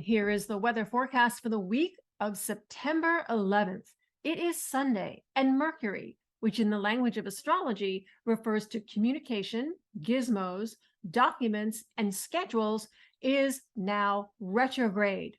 Here is the weather forecast for the week of September 11th. It is Sunday, and Mercury, which in the language of astrology refers to communication, gizmos, documents, and schedules, is now retrograde.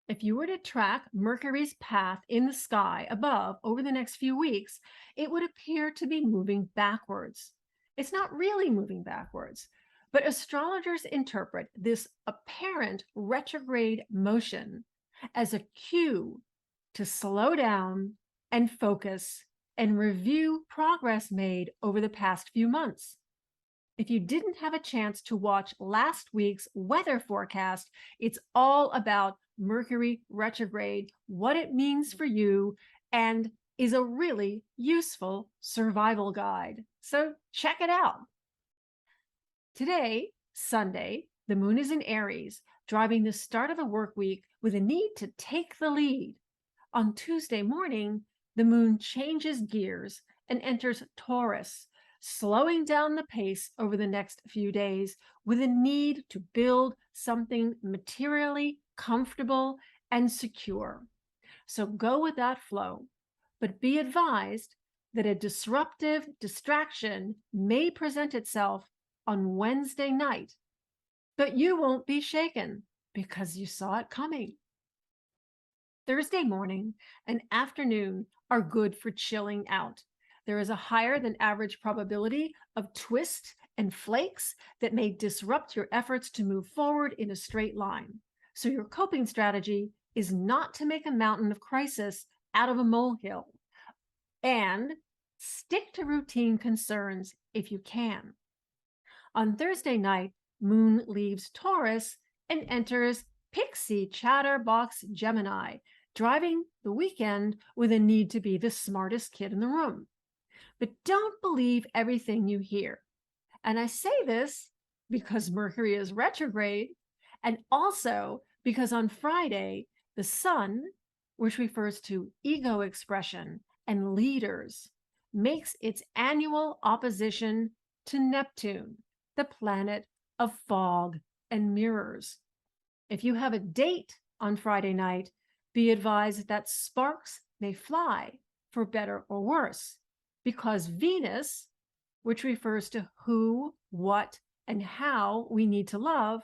If you were to track Mercury's path in the sky above over the next few weeks, it would appear to be moving backwards. It's not really moving backwards, but astrologers interpret this apparent retrograde motion as a cue to slow down and focus and review progress made over the past few months. If you didn't have a chance to watch last week's weather forecast, it's all about Mercury retrograde, what it means for you, and is a really useful survival guide. So check it out. Today, Sunday, the moon is in Aries, driving the start of the work week with a need to take the lead. On Tuesday morning, the moon changes gears and enters Taurus, slowing down the pace over the next few days with a need to build something materially comfortable and secure. So go with that flow, but be advised that a disruptive distraction may present itself on Wednesday night, but you won't be shaken because you saw it coming. Thursday morning and afternoon are good for chilling out. There is a higher than average probability of twists and flakes that may disrupt your efforts to move forward in a straight line. So your coping strategy is not to make a mountain of crisis out of a molehill, and stick to routine concerns if you can. On Thursday night, moon leaves Taurus and enters Pixie Chatterbox Gemini, driving the weekend with a need to be the smartest kid in the room. But don't believe everything you hear. And I say this because Mercury is retrograde, and also because on Friday, the sun, which refers to ego expression and leaders, makes its annual opposition to Neptune, the planet of fog and mirrors. If you have a date on Friday night, be advised that sparks may fly, for better or worse, because Venus, which refers to who, what, and how we need to love,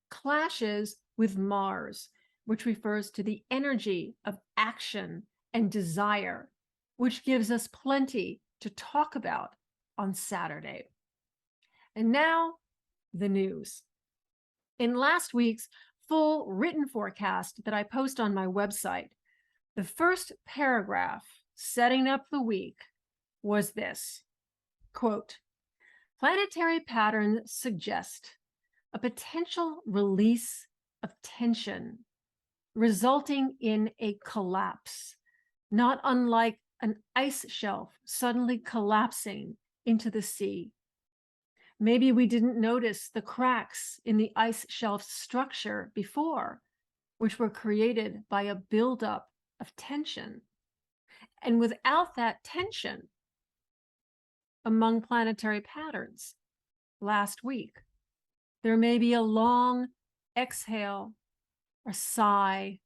clashes with Mars, which refers to the energy of action and desire, which gives us plenty to talk about on Saturday. And now, the news. In last week's full written forecast that I post on my website, the first paragraph setting up the week was this, quote, "Planetary patterns suggest a potential release of tension, resulting in a collapse, not unlike an ice shelf suddenly collapsing into the sea. Maybe we didn't notice the cracks in the ice shelf's structure before, which were created by a buildup of tension. And without that tension among planetary patterns last week, there may be a long exhale or sigh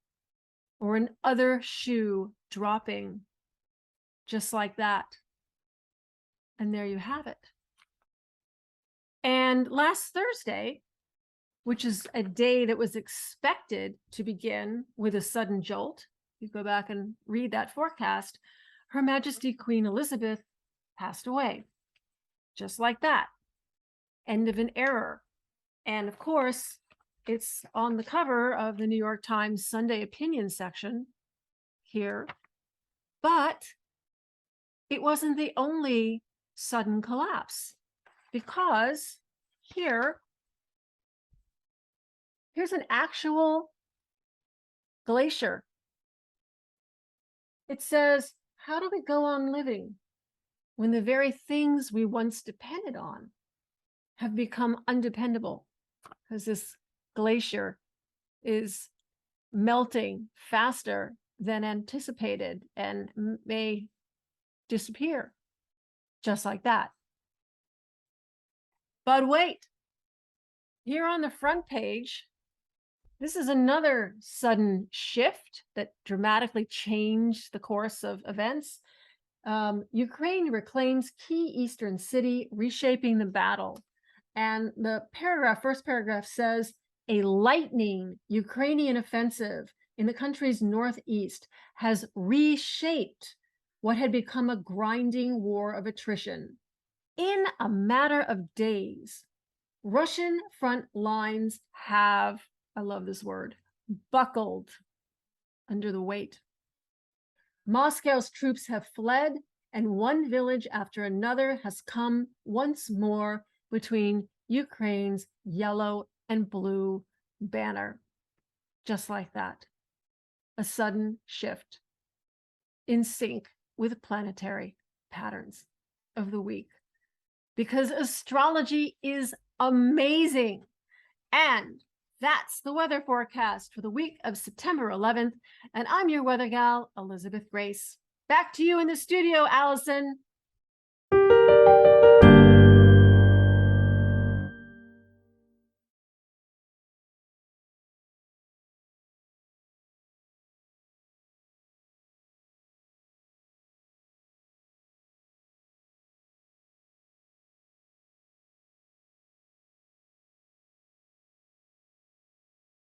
or an other shoe dropping just like that. And there you have it. And last Thursday, which is a day that was expected to begin with a sudden jolt, you go back and read that forecast, Her Majesty Queen Elizabeth passed away. Just like that. End of an era. And of course, it's on the cover of the New York Times Sunday opinion section here. But it wasn't the only sudden collapse, because here's an actual glacier. It says, how do we go on living when the very things we once depended on have become undependable? Because this glacier is melting faster than anticipated and may disappear just like that. But wait, here on the front page This is another sudden shift that dramatically changed the course of events. Ukraine reclaims key eastern city, reshaping the battle. And the first paragraph says, a lightning Ukrainian offensive in the country's northeast has reshaped what had become a grinding war of attrition. In a matter of days, Russian front lines have, I love this word, buckled under the weight. Moscow's troops have fled, and one village after another has come once more between Ukraine's yellow and blue banner. Just like that. A sudden shift in sync with planetary patterns of the week. Because astrology is amazing. And that's the weather forecast for the week of September 11th. And I'm your weather gal, Elisabeth Grace. Back to you in the studio, Allison.